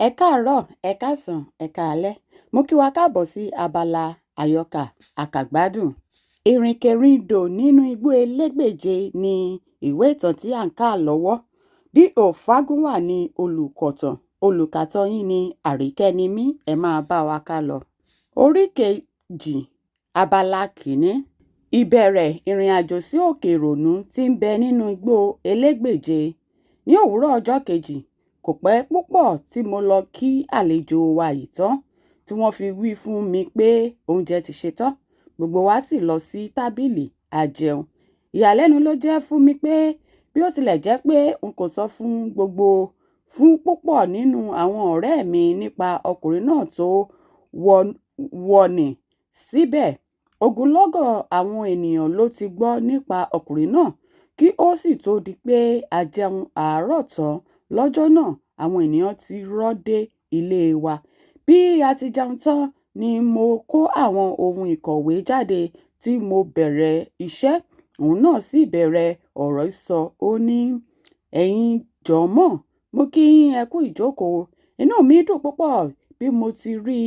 Ẹ káàárọ̀, ẹ káàsán, ẹ káalẹ́. Mo kí wa káàbọ̀ sí abala àyọkà àkàgbádùn. Ìrìnkèrindò nínú igbó elégbèje ni ìwé ìtàn tí à ń kà lọ́wọ́. D.O. Fágúnwà ni olùkàtọ́ yín ni Àríkẹ́nimí. Ẹ máa bá wa ká lọ. Orí kejì, abala kìíní. Ìbẹ̀rẹ̀ ìrìn àjò sí òkè ìrònú tí ń bẹ nínú igbó elégbèje. Ní òwúrọ̀ ọjọ́ kejì, kò pẹ́ púpọ̀ tí mo lọ kí àlejò wa yìí tán tí wọ́n fi wí fún mi pé oúnjẹ ti ṣetán. Gbogbo wa sì lọ sí tábìlì a jẹun. Ìyàlẹ́nu ló jẹ́ fún mi pé bí ó tilẹ̀ jẹ́ pé n kò sọ fún púpọ̀ nínú àwọn ọ̀rẹ́ mi nípa ọkùnrin náà tó wọ̀nì síbẹ̀. Ogunlọ́gọ̀ àwọn ènìyàn ló ti gbọ́ nípa ọkùnrin náà kí ó sì tó di pé a jẹun àárọ̀ tán. Lọ́jọ́ náà, àwọn ènìyàn ti rọ́ dé ilé wa. Bí a ti jẹun tán ni mo kó àwọn ohun ìkọ̀wé jáde tí mo bẹ̀rẹ̀ iṣẹ́. Òun náà sì bẹ̀rẹ̀ ọ̀rọ̀ sọ. Ó ní, "Ẹ̀yin jọ̀mọ́, mo kí yín ẹ kú ìjókòó. Inú mi dùn púpọ̀ bí mo ti rí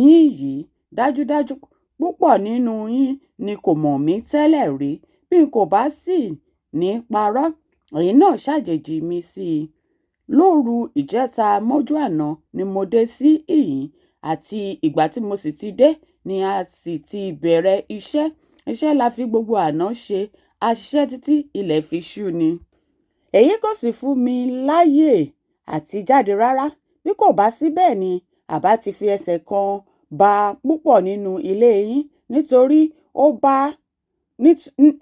yín yìí. Dájúdájú púpọ̀ nínú yín ni kò mọ̀ mí tẹ́lẹ̀ rí. Bí n kò bá sì ní parọ́, ẹ̀yin náà ṣàjèjì mi sí i. Lóru ìjẹta mọ́jú àná ni mo dé sí ìhín, àti ìgbà tí mo sì ti dé ni a sì ti bẹ̀rẹ̀ iṣẹ́. Iṣẹ́ la fi gbogbo àná ṣe. A ṣiṣẹ́ títí ilẹ̀ fi ṣú ni. Èyí kò sì fún mi láyè àti jáde rárá. Bí kò bá sí bẹ́ẹ̀ ni àbá ti fi ẹsẹ̀ kan ba púpọ̀ nínú ilé yín, nítorí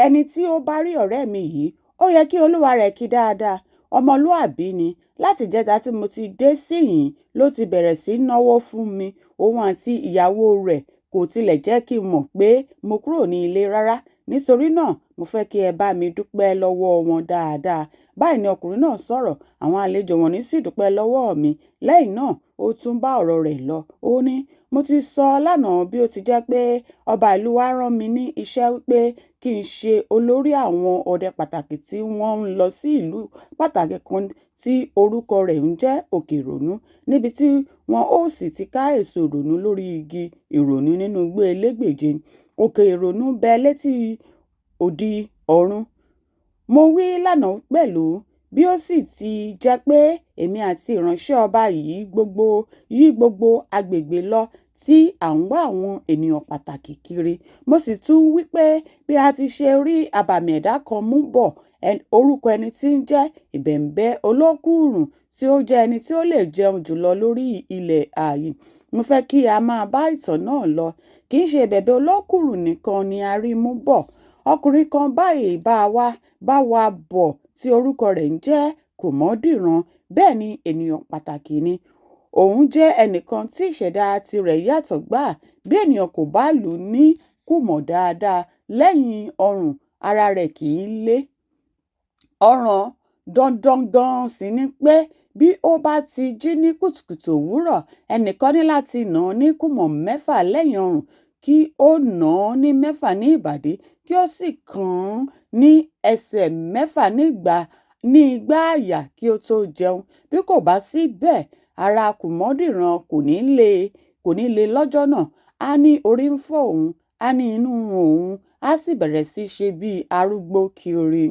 ẹni tí ó bá rí ọ̀rẹ́ mi yìí, ó yẹ kí olúwa rẹ̀ kí dáadáa. Ọmọlúàbí ni. Láti ìjẹta tí mo ti dé sí yìí ló ti bẹ̀rẹ̀ sí náwó fún mi. Òun àti ìyàwó rẹ̀ kò tilẹ̀ jẹ́ kí n mọ̀ pé mo kúrò ní ilé rárá. Nítorí náà, mo fẹ́ kí ẹ bá mi dúpẹ́ lọ́wọ́ wọn dáadáa." Báyìí ni ọkùnrin náà sọ̀rọ̀. Àwọn àlejò wọ̀nyí sì dúpẹ́ lọ́wọ́ mi. Lẹ́yìn náà, ó tún bá ọ̀rọ̀ rẹ̀ lọ. Ó ní, "Mo ti sọ lánàá bí ó ti jẹ́ pé ọba ìlú wa rán mi ní iṣẹ́ wípé kí n ṣe olórí àwọn ọdẹ pàtàkì tí wọ́n ń lọ sí ìlú pàtàkì kan tí orúkọ rẹ̀ ń jẹ́ òkè ìrònú, níbi tí wọn ó sì ti ká èso ìrònú lórí igi ìrònú nínú igbó elégbèje. Òkè ìrònú bẹ létí odi ọ̀run. Mo wí lánàá pẹ̀lú bí ó sì ti jẹ́ pé èmi àti ìránṣẹ́ ọba yí gbogbo agbègbè lọ tí à ń wá àwọn ènìyàn pàtàkì kiri. Mo sì tún wí pé bí a ti ṣe rí àbàmì ẹ̀dá kan mú bọ̀, orúkọ ẹni tí ń jẹ́ ìbẹ̀m̀bẹ́ olókùrùn, tí ó jẹ́ ẹni tí ó lè jẹun jùlọ lórí ilẹ̀ ààyè. Mo fẹ́ kí a máa bá ìtàn náà lọ. Kì í ṣe ìbẹ̀m̀bẹ́ olókùrùn nìkan ni a rí mú bọ̀. Ọkùnrin kan báyìí bá wa bọ̀ tí orúkọ rẹ̀ ń jẹ́ Kòmọ́dìran. Bẹ́ẹ̀ ni ènìyàn pàtàkì ni. Òun jẹ́ ẹnìkan tí ìṣẹ̀dá tirẹ̀ yàtọ̀ gbà. Bí ènìyàn kò bá lù ú ní kùmọ̀ dáadáa, lẹ́yìn ọrùn ara rẹ̀ kì í lé. Ọ̀ràn dandan gan sì ni pé bí ó bá ti jí ní kùtùkùtù òwúrọ̀, ẹnìkan ní láti nà án ní kùmọ̀ 6 lẹ́yìn ọrùn, kí ó nà án ní 6 ní ìbàdí, kí ó sì kàn án ní ẹsẹ̀ 6 ní igbá àyà kí ó tó jẹun. Bí kò bá sí bẹ́ẹ̀, ara Kòmọ́dìran kò ní le lọ́jọ́ náà. A ní orí ń fọ́ òun, a ní inú òun, a sì bẹ̀rẹ̀ sí ṣe bí arúgbó kiri.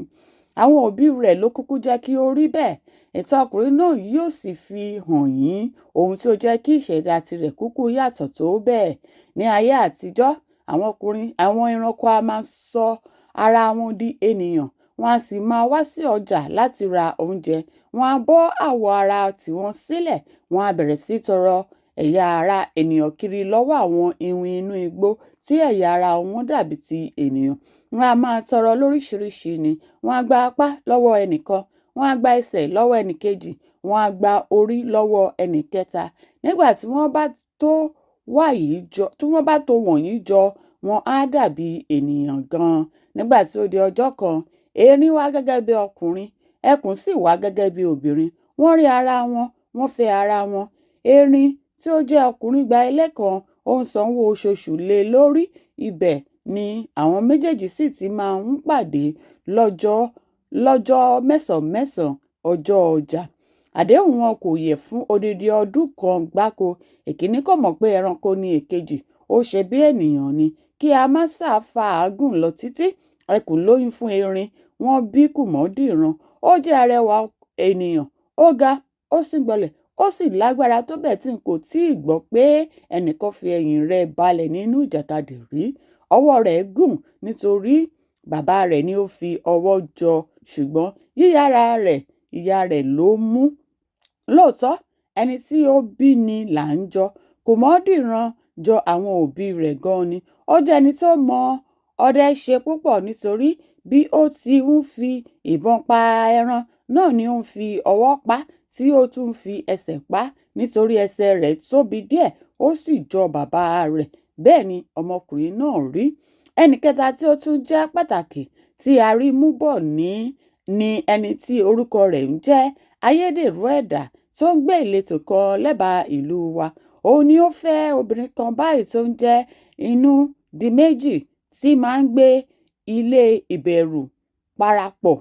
Àwọn òbí rẹ̀ ló kúkú jẹ́ kí ó rí bẹ́ẹ̀. Ìtàn ọkùnrin náà yóò sì fi hàn yín ohun tí ó jẹ́ kí ìṣẹ̀dá tirẹ̀ kúkú yàtọ̀ tó bẹ́ẹ̀. Ní ayé àtijọ́, àwọn ẹranko a máa sọ ara wọn di ènìyàn. Wọ́n a sì máa wá sí ọjà láti ra oúnjẹ. Wọ́n á bọ́ àwọ̀ ara tiwọn sílẹ̀. Wọ́n á bẹ̀rẹ̀ sí tọrọ ẹ̀yà ara ènìyàn kiri lọ́wọ́ àwọn iwin inú igbó tí ẹ̀yà ara wọn dàbí ti ènìyàn. Wọ́n á máa tọrọ lóríṣiríṣi ni. Wọ́n á gba apá lọ́wọ́ ẹnìkan, wọ́n á gba ẹsẹ̀ lọ́wọ́ ẹnìkejì, wọ́n á gba orí lọ́wọ́ ẹnìkẹta. Nígbà tí wọ́n bá tó wọ̀nyí jọ, wọ́n á dàbí ènìyàn gan-an. Nígbà tí ó di ọjọ́ kan, erin wá gẹ́gẹ́ bí ọkùnrin, ẹkùn sì wá gẹ́gẹ́ bí obìnrin. Wọ́n rí ara wọn, wọ́n fẹ́ ara wọn. Erin tí ó jẹ́ ọkùnrin gba ilé kan, ó ń sanwó oṣooṣù lé lórí. Ibẹ̀ ni àwọn méjèèjì sì ti máa ń pàdé lọ́jọ́ mẹ́sàn-án ọjọ́ ọjà. Àdéhùn wọn kò yẹ̀ fún odidi ọdún kan gbáko. Èkíní kò mọ̀ pé ẹranko ni èkejì, ó ṣe bí ènìyàn ni. Kí a má ṣáà fàágùn lọ títí, ẹkùn lóyún fún erin, wọ́n bí kùmọ̀dìran. Ó jẹ́ arẹwà ènìyàn, ó ga, ó sì gbọ̀lẹ̀, ó sì lágbára tó bẹ́ẹ̀ tí n kò tíì gbọ́ pé ẹnìkan fi ẹ̀yìn rẹ̀ balẹ̀ nínú ìjàkadì rí. Ọwọ́ rẹ̀ gùn nítorí bàbá rẹ̀ ni ó fi ọwọ́ jọ, ṣùgbọ́n yíyára rẹ̀, ìyá rẹ̀ ló mú. Lóòótọ́, ẹni tí ó bí ni là ń jọ. Kùmọ̀dìran jọ àwọn òbí rẹ̀ gan ni. Ó jẹ́ ẹni tó mọ ọdẹ ṣe púpọ̀ nítorí bí ó ti ń fi ìbọn pa ẹran náà ni ó ń fi ọwọ́ pa tí ó tún fi ẹsẹ̀ pa nítorí ẹsẹ̀ rẹ̀ tóbi díẹ̀ ó sì jọ bàbá rẹ̀. Bẹ́ẹ̀ ni ọmọkùnrin náà rí. Ẹnì kẹta tí ó tún jẹ́ pàtàkì tí a rí mú bọ̀ ni ẹni tí orúkọ rẹ̀ ń jẹ́ Ayédèrú Ẹ̀dá tó ń gbé ìletò kan lẹ́bàá ìlú wa. Òun ni ó fẹ́ obìnrin kan báyìí tó ń jẹ́ Inú di méjì tí máa ń gbé ilé ìbẹ̀rù parapọ̀.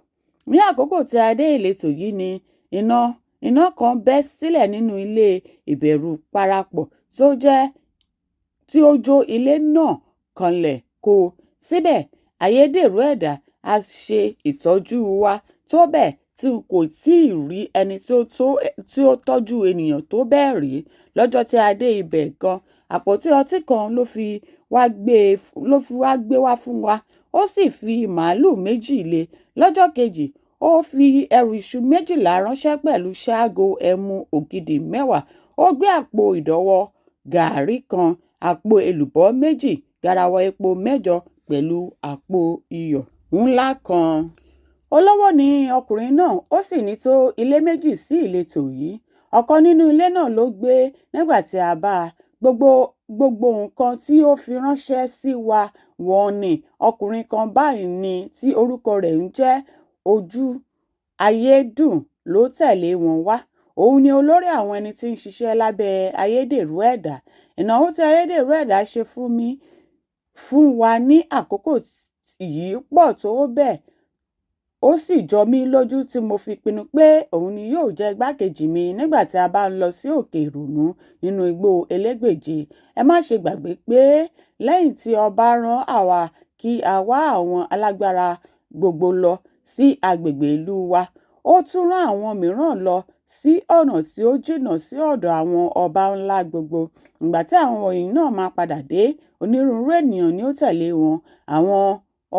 Ní àkókò tí a dé ìletò yìí ni iná kan bẹ́ sílẹ̀ nínú ilé ìbẹ̀rù parapọ̀ tí ó jó ilé náà kanlẹ̀ kó. Síbẹ̀, Ayédèrú Ẹ̀dá a ṣe ìtọ́jú wa tó bẹ́ẹ̀ tí n kò tíì rí ẹni tí ó tọ́jú ènìyàn tó bẹ́ẹ̀ rí. Lọ́jọ́ tí a dé ibẹ̀ gan, àpótí ọtí kan ló fi wá gbé wá fún wa. Ó sì fi màálù 2 lé. Lọ́jọ́ kejì, ó fi ẹrù iṣu 12 ránṣẹ́ pẹ̀lú ṣágo ẹmu ògidì 10. Ó gbé àpò ìdọ̀wọ́ gàárì kan, àpò èlùbọ́ 2, garawa epo 8 pẹ̀lú àpò iyọ̀ ńlá kan. Olówó ni ọkùnrin náà, ó sì ní tó ilé 2 sí ìletò yìí. Ọ̀kan nínú ilé náà ló gbé nígbà tí a bá a. Gbogbo nǹkan tí ó fi ránṣẹ́ sí wa wọ́n ní. Ọkùnrin kan báyìí ni tí orúkọ rẹ̀ ń jẹ́ Ojú Ayédùn ló tẹ̀lé wọn wá. Òun ni olórí àwọn ẹni tí ń ṣiṣẹ́ lábẹ́ Ayédèrú Ẹ̀dá. Ìnáwó tí Ayédèrú Ẹ̀dá ṣe fún wa ní àkókò yìí pọ̀ tó bẹ́ẹ̀. Ó sì jọ mí lójú tí mo fi pinnu pé òun ni yóò jẹ́ igbákejì mi nígbà tí a bá ń lọ sí òkè ìrònú nínú igbó Elégbèje. Ẹ má ṣe gbàgbé pé lẹ́yìn tí ọba rán àwa kí a wá àwọn alágbára gbogbo lọ sí agbègbè ìlú wa, ó tún rán àwọn mìíràn lọ sí ọ̀nà tí ó jìnnà sí ọ̀dọ̀ àwọn ọba ńlá gbogbo. Ìgbà tí àwọn wọ̀nyí náà máa padà dé, onírúurú ènìyàn ni ó tẹ̀lé wọn. Àwọn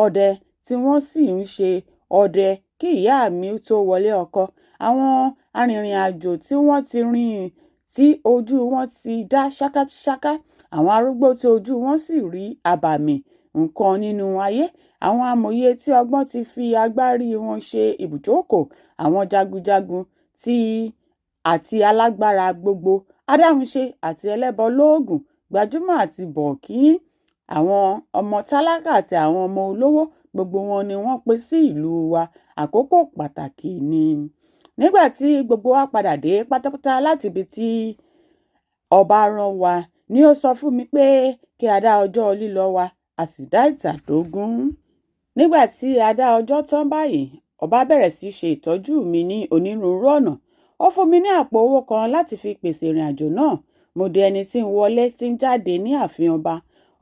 ọdẹ tí wọ́n sì ń ṣe ọdẹ kí ìyá mi tó wọlé ọkọ. Àwọn arìnrìn-àjò tí wọ́n ti rìn tí ojú wọn ti dá ṣákáṣáká. Àwọn arúgbó tí ojú wọn sì rí àbàmì nǹkan nínú ayé. Àwọn amòye tí ọgbọ́n ti fi agbárí wọn ṣe ibùjókòó. Àwọn jagunjagun àti alágbára gbogbo, adáhunṣe àti ẹlẹ́bọ lóògùn, gbajúmọ̀ àti bọ̀ọ̀kíní, àwọn ọmọ tálákà àti àwọn ọmọ olówó, gbogbo wọn ni wọ́n pé sí ìlú wa. Àkókò pàtàkì ni. Nígbà tí gbogbo wa padà dé pátápátá láti ibi tí ọba rán wa, ni ó sọ fún mi pé kí a dá ọjọ́ lílọ wa, a sì dá ìtàdógún. Nígbà tí a dá ọjọ́ tán báyìí, ọba bẹ̀rẹ̀ sí ṣe ìtọ́jú mi ní onírúurú ọ̀nà. Ó fún mi ní àpò owó kan láti fi pèsè ìrìn àjò náà. Mo di ẹni tí ń wọlé tí ń jáde ní ààfin ọba.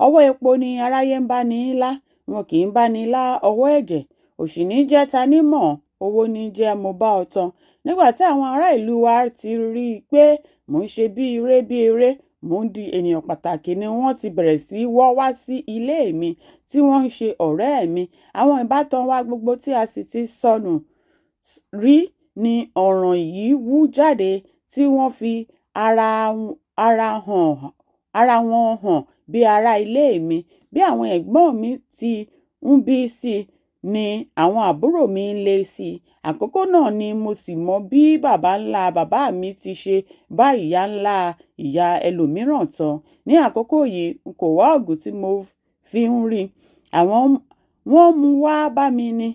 Ọwọ́ epo ni aráyé ń bá ní lá, wọn kì í bá ní lá ọwọ́ ẹ̀jẹ̀. Òṣì ní jẹ́ ta ní mọ̀, owó ní jẹ́ mo bá ọ tán. Nígbà tí àwọn ará ìlú wa ti rí i pé mò ń ṣe bí eré, mò ń di ènìyàn pàtàkì ni wọ́n ti bẹ̀rẹ̀ sí wọ́ wá sí ilé mi tí wọ́n ń ṣe ọ̀rẹ́ mi. Àwọn ìbátan wa gbogbo tí a sì ti sọnù rí ni ọ̀ràn yìí wú jáde tí wọ́n fi ara wọn hàn bí ará ilé mi. Bí àwọn ẹ̀gbọ́n mi ti ń bí sí ni àwọn àbúrò mi ń lé sí. Àkókò náà ni mo sì mọ bí baba ńlá bàbá mi ti ṣe bá ìyá ńlá ìyá ẹlòmíràn tán. Ní àkókò yìí, n kò wá ògùn tí mo fi ń rí. Wọ́n mú wá bá mi ni.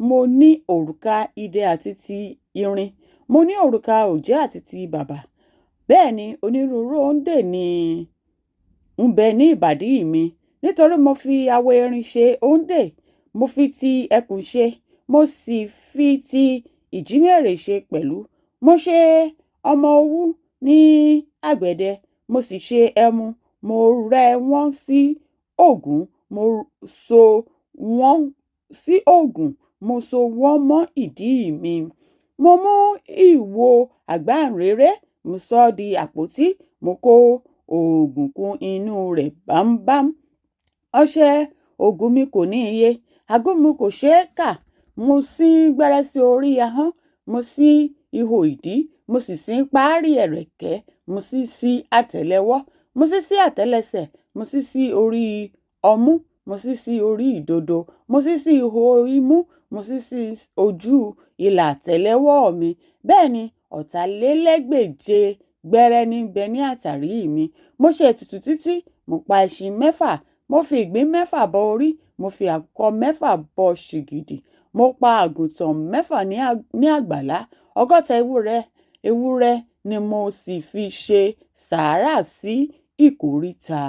Mo ní òrùka idẹ àti ti irin. Mo ní òrùka òjé àti ti bàbà. Bẹ́ẹ̀ ni onírúurú òǹdè ni ń bẹ ní ìbàdí mi. Nítorí mo fi awọ erin ṣe òǹdè, mo fi ti ẹkùn ṣe, mo sì fi ti ìjímèrè ṣe pẹ̀lú. Mo ṣe ọmọ owú ní àgbẹ̀dẹ, mo sì ṣe ẹmu, mo rẹ́ wọ́n sí ògún, mo so wọ́n sí ògún, mo so wọ́n mọ́ ìdí mi. Mo mú ìwo àgbáǹréré, mo sọ ọ́ di àpótí, mo kó òògùn kún inú rẹ̀ bámbám. Ọṣẹ ògùn mi kò ní iye, àgún mi kò ṣeé kà. Mo sín gbẹ́rẹ́ sí orí ahọ́n, mo sí ihò ìdí, mo sì sín páárí ẹ̀rẹ̀kẹ́, mo sì sí àtẹ́lẹwọ́, mo sì sí àtẹ́lẹsẹ̀, mo sì sí orí ọmú, mo sì sí orí ìdodo, mo sì sí ihò imú, mo sì sí ojú ìlà àtẹ́lẹwọ́ mi. Bẹ́ẹ̀ ni ọ̀tàlélẹ́gbèje gbẹ́rẹ́ níbẹ̀ ní àtàrí mi. Mo ṣe ètùtù títí, mo pa ẹṣin 6, mo fi ìgbín 6 bọ orí, mo fi àkùkọ 6 bọ ṣìgìdì, mo pa àgùntàn 6 ní àgbàlá, 100 ewúrẹ́ ni mo sì fi ṣe sàárà sí ìkóríta.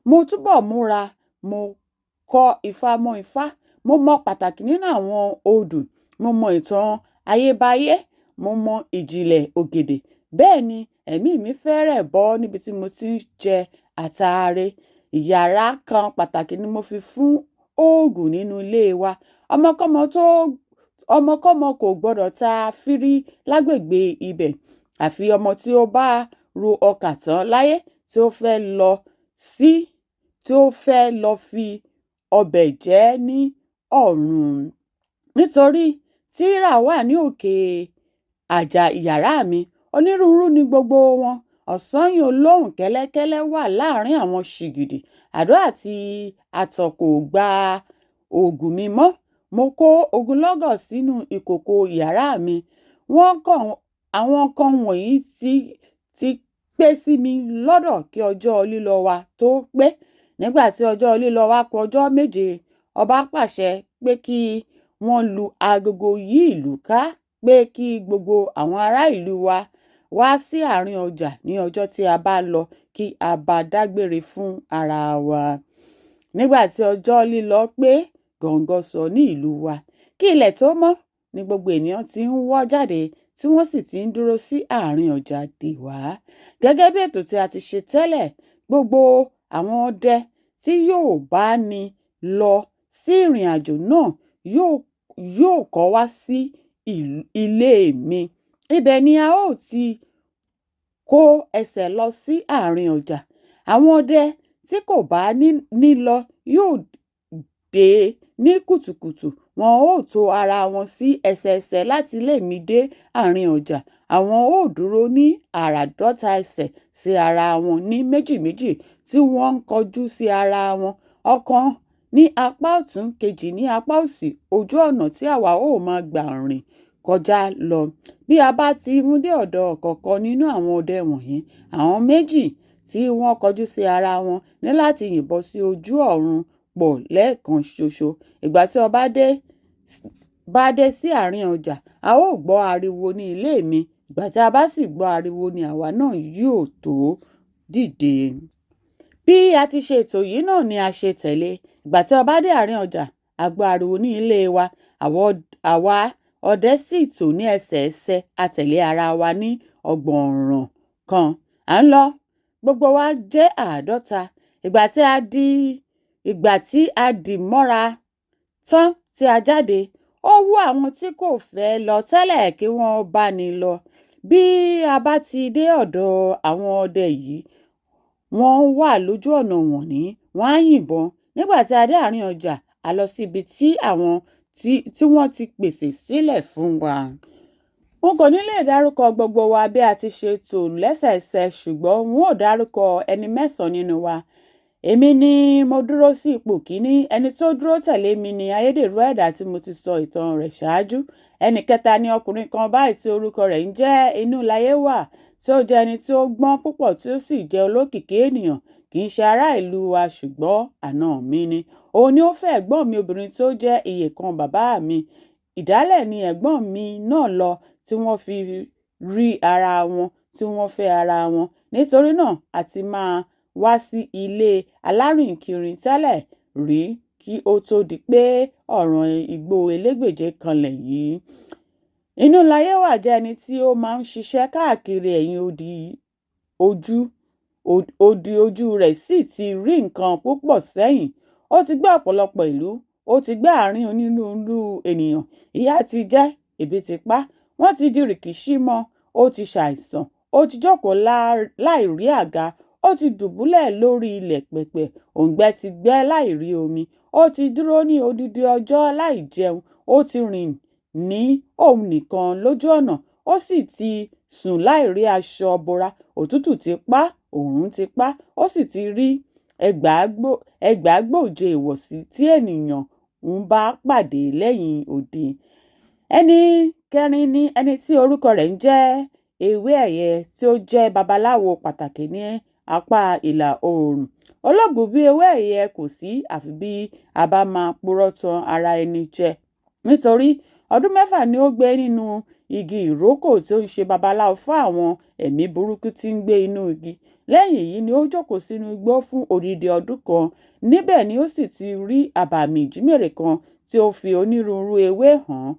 Mo túbọ̀ múra, mo kọ ifá mọ́ ifá, mo mọ pàtàkì nínú àwọn odù, mo mọ ìtàn ayébáyé, mo mọ ìjìnlẹ̀ ògèdè. Bẹ́ẹ̀ ni ẹ̀mí mi fẹ́rẹ̀ bọ́ níbi tí mo ti ń jẹ àtàrẹ. Ìyàrá kan pàtàkì ni mo fi fún òògùn nínú ilé wa. Ọmọkọ́mọ kò gbọ́dọ̀ ta fírí lágbègbè ibẹ̀, àfi ọmọ tí ó bá ro ọkà tán láyé tí ó fẹ́ lọ fi ọbẹ̀ jẹ ní ọ̀run. Nítorí tírà wà ní òkè àjà ìyàrá mi, onírúurú ni gbogbo wọn. Ọ̀sányìn olóhùn kẹ́lẹ́kẹ́lẹ́ wà láàrin àwọn ṣìgìdì. Àdó àti àtọ̀ kò gba òògùn mi mọ́. Mo kó ogunlọ́gọ̀ sínú ìkòkò ìyàrá mi. Àwọn kan wọ̀nyí ti pé sí mi lọ́dọ̀ kí ọjọ́ lílọ wa tó pé. Nígbà tí ọjọ́ lílọ wa kù ọjọ́ 7, ọba pàṣẹ pé kí wọ́n lu agogo yí ìlú ká, pé kí gbogbo àwọn ará ìlú wa wá sí àárín ọjà ní ọjọ́ tí a bá lọ, kí a bá dágbére fún ara wa. Nígbà tí ọjọ́ lílọ pé gọ̀ǹgọ̀ sọ ní ìlú wa, kí ilẹ̀ tó mọ́ ni gbogbo ènìyàn ti ń wọ́ jáde, tí wọ́n sì ti ń dúró sí àárín ọjà dè wá. Gẹ́gẹ́ bí ètò tí a ti ṣe tẹ́lẹ̀, gbogbo àwọn ọdẹ tí yóò bá ní lọ sí ìrìn àjò náà yóò kọ́ wá sí ilé mi. Ibẹ̀ ni a ó ti kó ẹsẹ̀ lọ sí àárín ọjà. Àwọn ọdẹ tí kò bá ní lọ yóò dé ní kùtùkùtù, wọn ó tò ara wọn sí ẹsẹẹsẹ láti ilé mi dé àárín ọjà. Àwọn ó dúró ní àràádọ́ta ẹsẹ̀ sí ara wọn ní méjì tí wọ́n ń kọjú sí ara wọn. Ọ̀kan ní apá ọ̀tún, kejì ní apá òsì, ojú ọ̀nà tí àwa ó máa gbà rìn kọjá lọ. Bí a bá ti mú dé ọ̀dọ̀ ọ̀kọ̀ọ̀kan nínú àwọn ọdẹ wọ̀nyí, àwọn méjì tí wọ́n kọjú sí ara wọn ní láti yìnbọn sí ojú ọ̀run pọ̀ lẹ́ẹ̀kan ṣoṣo. Ìgbà tí ọba bá dé sí àárín ọjà, a ó gbọ́ ariwo ní ilé mi. Ìgbà tí a bá sì gbọ́ ariwo ni àwa náà yóò tó dìde. Bí a ti ṣe ètò yìí náà ni a ṣe tẹ̀lé. Ìgbà tí ọba dé àárín ọjà, a gbọ́ ariwo ní ilé wa. Àwa ọdẹ sì tò ní ẹsẹẹsẹ, a tẹ̀lé ara wa ní ọgbọ̀nràn kan. À ń lọ, gbogbo wa jẹ́ 50. Ìgbà tí a dì mọ́ra tán tí a jáde, ó wú àwọn tí kò fẹ́ lọ tẹ́lẹ̀ kí wọ́n bá ní lọ. Bí a bá ti dé ọ̀dọ̀ àwọn ọdẹ yìí, wọ́n wà lójú ọ̀nà wọ̀nyí, wọ́n á yìnbọn. Nígbà tí a dé àárín ọjà, a lọ síbi tí wọ́n ti pèsè sílẹ̀ fún wa. N kò ní lè dárúkọ gbogbo wa bí a ti ṣe tò lẹ́sẹẹsẹ, ṣùgbọ́n n ó dárúkọ ẹni 9 nínú wa. Èmi ni mo dúró sí ipò kíní. Ẹni tó dúró tẹ̀lé mi ni ayédèrú ẹ̀dá tí mo ti sọ ìtàn rẹ̀ ṣáájú. Ẹni kẹta ni ọkùnrin kan báyìí tí orúkọ rẹ̀ ń jẹ́ Inúláyéwà, tí ó jẹ́ ẹni tí ó gbọ́n púpọ̀ tí ó sì jẹ́ olókìkí ènìyàn. Kì í ṣe ará ìlú wa, ṣùgbọ́n àna mi ni. Òun ni ó fẹ́ ẹ̀gbọ́n mi obìnrin tí ó jẹ́ ìyèkan bàbá mi. Ìdálẹ̀ ni ẹ̀gbọ́n mi náà lọ tí wọ́n fi rí ara wọn, tí wọ́n fẹ́ ara wọn. Nítorí náà a ti máa wá sí ilé alárìnkiri tẹ́lẹ̀ rí kí ó tó di pé ọ̀ràn igbó Elégbèje kanlẹ̀ yìí. Inúláyéwà jẹ́ ẹni tí ó máa ń ṣiṣẹ́ káàkiri ẹ̀yìn odi ojú rẹ̀ sì ti rí nǹkan púpọ̀ sẹ́yìn. Ó ti gbé ọ̀pọ̀lọpọ̀ ìlú, ó ti gbé àárín onírúurú ènìyàn. Ìyà ti jẹ, ebi ti pa, wọ́n ti di rìkíṣí mọ́, ó ti ṣàìsàn, ó ti jókòó láì rí àga, ó ti dùbúlẹ̀ lórí ilẹ̀ pẹ̀pẹ̀, òǹgbẹ ti gbẹ láì rí omi, ó ti dúró ní odidi ọjọ́ láì jẹun, ó ti rìn ní òun nìkan lójú ọ̀nà, ó sì ti sùn láì rí aṣọ bora, òtútù ti pa, òòrùn ti pa, ó sì ti rí ẹgbàágbòje ìwọ̀sí tí ènìyàn ń bá pàdé lẹ́yìn odi. Ẹni kẹrin ni ẹni tí orúkọ rẹ̀ ń jẹ́ ewé ẹ̀yẹ tí ó jẹ́ babaláwo pàtàkì ní apá ìlà oòrùn. Ológun bí ewé ẹ̀yẹ kò sí àfi bí a bá máa purọ́ tan ara ẹni jẹ. Nítorí ọdún 6 ni ó gbé nínú igi ìrókò tí ó ń ṣe babaláwo fún àwọn ẹ̀mí burúkú tí ń gbé inú igi. Lẹ́yìn èyí ni ó jókòó sínú igbó fún odidi ọdún kan. Níbẹ̀ ni ó sì ti rí àbàmì ìjímèrè kan tí ó fi onírúurú ewé hàn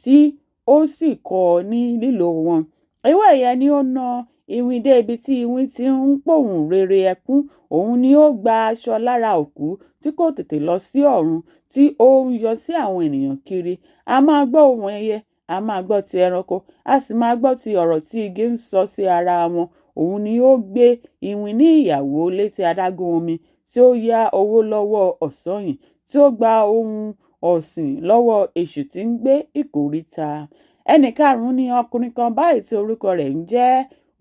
tí ó sì kọ́ ní lílò wọn. Ewé ẹ̀yẹ ni ó na iwin dé ibi tí iwin ti ń pòhùn rere ẹkún. Òun ni ó gba aṣọ lára òkú tí kò tètè lọ sí ọ̀run tí ó ń yọ sí àwọn ènìyàn kiri. A máa gbọ́ ohùn ẹyẹ, a máa gbọ́ ti ẹranko, a sì máa gbọ́ ti ọ̀rọ̀ tí igi ń sọ sí ara wọn. Òun ni ó gbé iwin ní ìyàwó létí adágún omi, tí ó yá owó lọ́wọ́ ọ̀sanyìn, tí ó gba ohun ọ̀sìn lọ́wọ́ èṣù tí ń gbé ìkóríta. Ẹni karùn-ún ni ọkùnrin kan báyìí tí orúkọ rẹ̀ ń jẹ́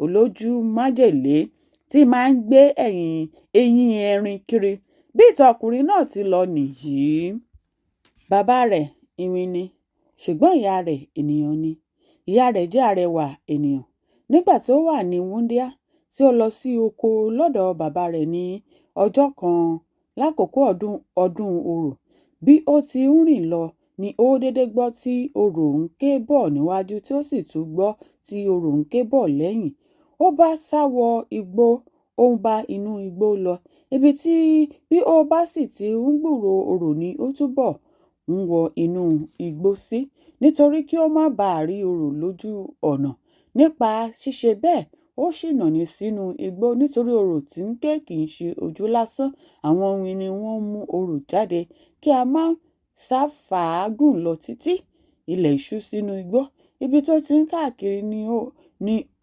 olójú májèlé, tí máa ń gbé eyín erin kiri. Bí ìtàn ọkùnrin náà ti lọ nìyí. Bàbá rẹ̀ iwin ni, ṣùgbọ́n ìyá rẹ̀ ènìyàn ni. Ìyá rẹ̀ jẹ́ arẹwà ènìyàn. Nígbà tí ó wà ní wúńdíá, tí ó lọ sí oko lọ́dọ̀ bàbá rẹ̀ ní ọjọ́ kan lákòókò ọdún orò. Bí ó ti ń rìn lọ ni ó dédé gbọ́ tí orò ń ké bọ̀ níwájú, tí ó sì tún gbọ́ tí orò ń ké bọ̀ lẹ́yìn. Ó bá sá wọ igbó, ó ń bá inú igbó lọ. Bí ó bá sì ti ń gbúròó orò ni ó túbọ̀ ń wọ inú igbó sí, nítorí kí ó má bàa rí orò lójú ọ̀nà. Nípa ṣíṣe bẹ́ẹ̀, ó ṣìnà ní sínú igbó, nítorí orò tí ń ké kì í ṣe ojú lásán. Àwọn iwin ni wọ́n mú orò jáde. Kí a má sá fàágùn lọ títí, ilẹ̀ ṣú sínú igbó. Ibi tó ti ń káàkiri ni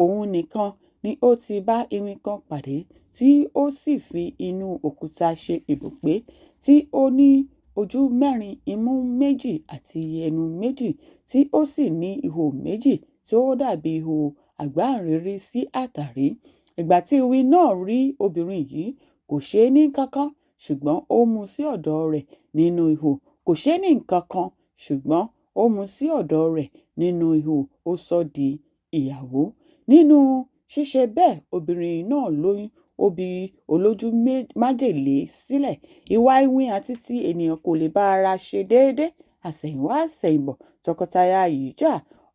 òun nìkan ni ó ti bá iwin kan pàdé, tí ó sì fi inú òkúta ṣe ibùgbé, tí ó ní ojú 4, imú 2 àti ẹnu 2, tí ó sì ní ihò 2 tí ó dàbí ihò àgbáǹréré sí àtàrí. Ìgbà tí iwin náà rí obìnrin yìí, kò ṣe é ní kankan, ṣùgbọ́n ó mú sí ọ̀dọ̀ rẹ̀ nínú ihò. Kò ṣe é ní nǹkan kan, ṣùgbọ́n ó mú sí ọ̀dọ̀ rẹ̀ nínú ihò, ó sọ di ìyàwó. Nínú ṣíṣe bẹ́ẹ̀, obìnrin náà lóyún, ó bí olójú májèlé sílẹ̀. Ìwà iwin àti ti ènìyàn kò lè bá ara ṣe déédé. Àsẹ̀yìnwá àsẹ̀yìnbọ̀, tọkọtaya yìí jà,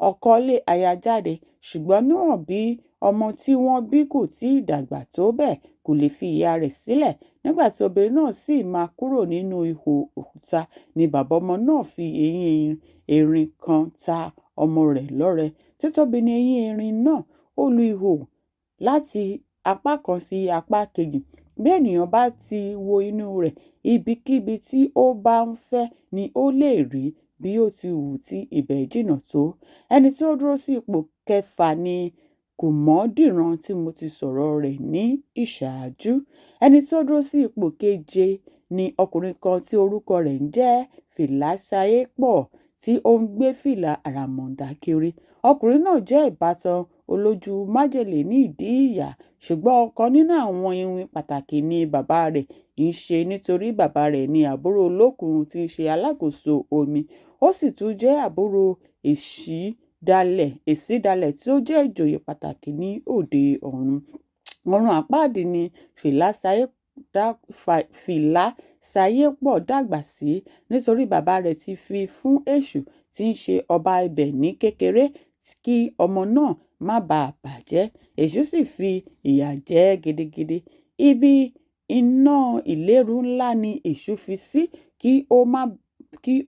ọkọ lé aya jáde, ṣùgbọ́n níwọ̀n bí ọmọ tí wọ́n bí kò tí ì dàgbà tó bẹ́ẹ̀, kò lè fi ìyá rẹ̀ sílẹ̀. Nígbà tí obìnrin náà sì máa kúrò nínú ihò òkúta, ni bàbá ọmọ náà fi eyín erin kan ta ọmọ rẹ̀ lọ́rẹ. Títóbi ni eyín erin náà, ó lu ihò láti apá kan sí apá kejì. Bí ènìyàn bá ti wo inú rẹ̀, ibikíbi tí ó bá ń fẹ́ ni ó lè rí, bí ó ti wù tí ibẹ̀ jìnnà tó. Ẹni tí ó dúró sí ipò kẹfà ni kùmọ́dìran tí mo ti sọ̀rọ̀ rẹ̀ ní ìṣáájú. Ẹni tí ó dúró sí ipò keje ni ọkùnrin kan tí orúkọ rẹ̀ ń jẹ́ Fìlàsáyépọ̀, tí ó ń gbé fìlà àràmọ̀ǹdà kiri. Ọkùnrin náà jẹ́ ìbátan olójú májèlé ní ìdí ìyá, ṣùgbọ́n ọ̀kan nínú àwọn iwin pàtàkì ni bàbá rẹ̀ ń ṣe, nítorí bàbá rẹ̀ ni àbúrò olókùn tí ń ṣe alákòóso omi. Ó sì tún jẹ́ àbúrò èsídalẹ̀ tí ó jẹ́ ìjòyè pàtàkì ní òde ọ̀run. Ọ̀run àpáàdì ni Fìlàsáyépọ̀ dàgbà sí, nítorí bàbá rẹ̀ ti fi fún èṣù tí ń ṣe ọba ibẹ̀ ní kékeré, kí ọmọ náà má bàa bàjẹ́. Èṣù sì fi ìyà jẹ ẹ́ gidigidi. Ibi iná ìléru ńlá ni èṣù fi sí, kí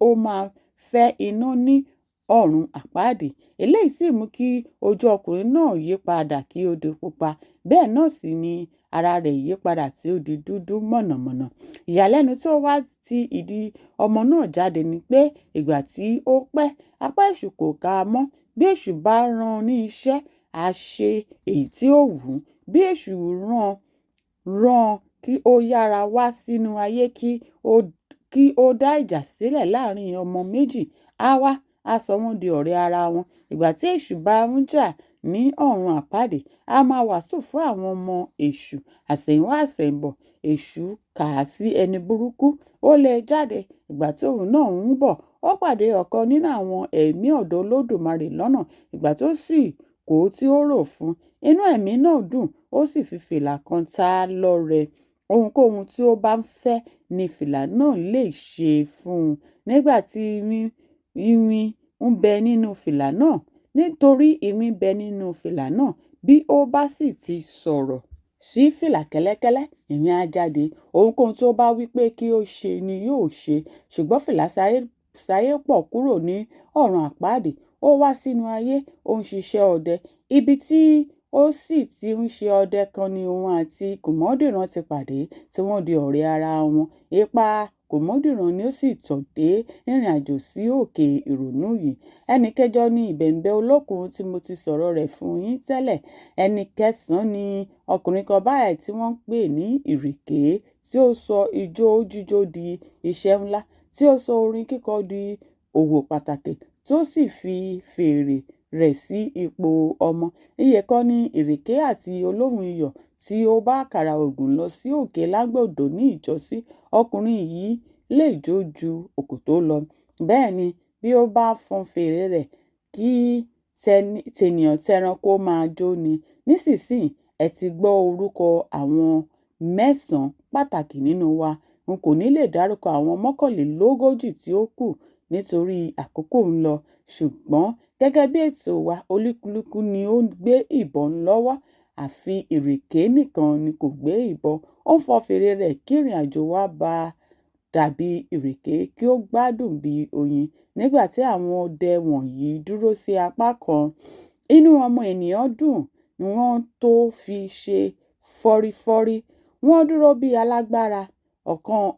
ó máa fẹ́ iná ní ọ̀run àpáàdì. Eléyìí sì mú kí ojú ọkùnrin náà yí padà kí ó di pupa. Bẹ́ẹ̀ náà sì ni ara rẹ̀ yí padà tí ó di dúdú mọ̀nàmọ́ná. Ìyàlẹ́nu tí ó wá ti ìdí ọmọ náà jáde ni pé ìgbà tí ó pẹ́, apá èṣù kò ká a mọ́. Bí èṣù bá rán ní iṣẹ́, á ṣe èyí tí ó wù ú. Bí èṣù rán kí ó yára wá sínú ayé kí ó dá ìjà sílẹ̀ láàrin ọmọ méjì, á wá, á sọ wọ́n di ọ̀rẹ́ ara wọn. Ìgbà tí èṣù bá ń jà ní ọ̀run àpáàdì, a máa wàásù fún àwọn ọmọ èṣù àsẹ̀yìnwá àsẹ̀yìnbọ̀. Èṣù kà á sí ẹni burúkú, ó lé e jáde. Ìgbà tí òun náà ń bọ̀, ó pàdé ọ̀kan nínú àwọn ẹ̀mí ọ̀dọ̀ Olódùmarè lọ́nà. Ìgbà tó sì kó tí ó rò fún, inú ẹ̀mí náà dùn, ó sì fi fìlà kan ta á lọ́rẹ. Ohunkóhun tí ó bá ń fẹ́ ni fìlà náà lè ṣe fún un. Nígbà tí iwin ń bẹ nínú fìlà náà, nítorí iwin bẹ nínú fìlà náà, bí ó bá sì ti sọ̀rọ̀ sí fìlà kẹ́lẹ́kẹ́lẹ́, iwin á jáde. Ohunkóhun tí ó bá wí pé kí ó ṣe ni yóò ṣe. Ṣùgbọ́n fìlà sáyé pọ̀ kúrò ní ọ̀run àpáàdì, ó wá sínú ayé, ó ń ṣiṣẹ́ ọdẹ. Ibi tí ó sì ti ń ṣe ọdẹ kan ni òun àti Kòmọ́dìran ti pàdé, tí wọ́n di ọ̀rẹ́ ara wọn. Ipa Kòmọ́dìran ni ó sì tọ̀ dé ìrìn àjò sí òkè ìrònú yìí. Ẹni kẹjọ ni ìbẹ̀m̀bẹ̀ olókùn tí mo ti sọ̀rọ̀ rẹ̀ fún yín tẹ́lẹ̀. Ẹni kẹsàn-án ni ọkùnrin kan báyìí tí wọ́n ń pè ní ìrèké, tí ó sọ ijó jíjó di iṣẹ́ ńlá, tí ó sọ orin kíkọ di òwò pàtàkì, tí ó sì fi fèrè rẹ̀ sí ipò ọmọ. Iye kan ni ìrèké àti olóhùn iyọ̀ tí ó bá àkàrà ògùn lọ sí òkè lágbòdo ní ìjọ́sí. Ọkùnrin yìí lè jó ju òkòtó lọ. Bẹ́ẹ̀ ni bí ó bá fọn fèrè rẹ̀, kí tènìyàn tẹranko máa jó ni. Nísinsìnyí ẹ ti gbọ́ orúkọ àwọn mẹ́sàn-án pàtàkì nínú wa. N kò ní lè dárúkọ àwọn mọ́kànlélógójì tí ó kù nítorí àkókò ń lọ. Ṣùgbọ́n gẹ́gẹ́ bí ètò wa, olúkúlùkù ni ó ń gbé ìbọn lọ́wọ́. Àfi ìrèké nìkan ni kò gbé ìbọn. Ó ń fọn fèrè rẹ̀ kí ìrìn àjò wa bá dàbí ìrèké, kí ó gbádùn bí oyin. Nígbà tí àwọn ọdẹ wọ̀nyí dúró sí apá kan, inú ọmọ ènìyàn dùn ni wọ́n tó fi ṣe fọ́rífọ́rí. Wọ́n dúró bí alágbára.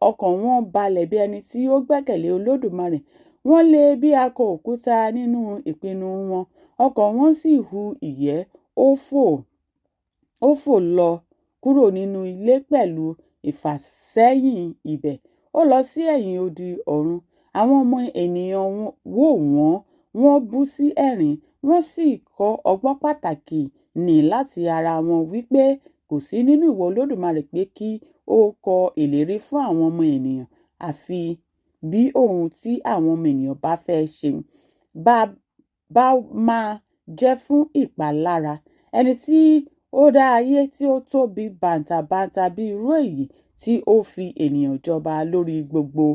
Ọkàn wọn balẹ̀ bí ẹni tí ó gbẹ́kẹ̀lé Olódùmarè. Wọ́n lé bí akọ òkúta nínú ìpinnu wọn. Ọkàn wọn sì hu ìyẹ́. Ó fò lọ kúrò nínú ilé pẹ̀lú ìfàsẹ́yìn ibẹ̀. Ó lọ sí ẹ̀yìn odi ọ̀run. Àwọn ọmọ ènìyàn wò wọ́n bú sí ẹ̀rín. Wọ́n sì kọ́ ọgbọ́n pàtàkì ní láti ara wọn wípé kò sí nínú ìwọ Olódùmarè pé kí ó kọ ìlérí fún àwọn ọmọ ènìyàn, àfi bí ohun tí àwọn ọmọ ènìyàn bá fẹ́ ṣe bá máa jẹ́ fún ìpalára. Ẹni tí ó dá ayé tí ó tóbi bàǹtàbàǹtà bí irú èyí tí ó fi ènìyàn jọba lórí gbogbo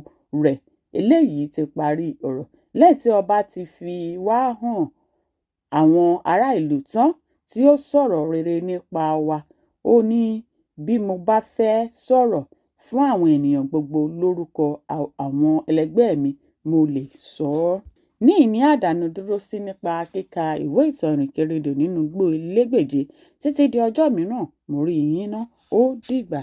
rẹ̀. Eléyìí ti parí ọ̀rọ̀. Lẹ́yìn tí ọba ti fi wá hàn àwọn ará ìlú tán, tí ó sọ̀rọ̀ rere nípa wa, ó ní bí mo bá fẹ́ sọ̀rọ̀ fún àwọn ènìyàn gbogbo lórúkọ àwọn ẹlẹgbẹ́ mi, mo lè sọ ọ́. Ní ìní àdánù dúró sí nípa kíka ìwé ìtàn ìrìnkèrindò nínú igbó Elégbèje. Títí di ọjọ́ mìíràn, mo rí yín ná. Ó dìgbà.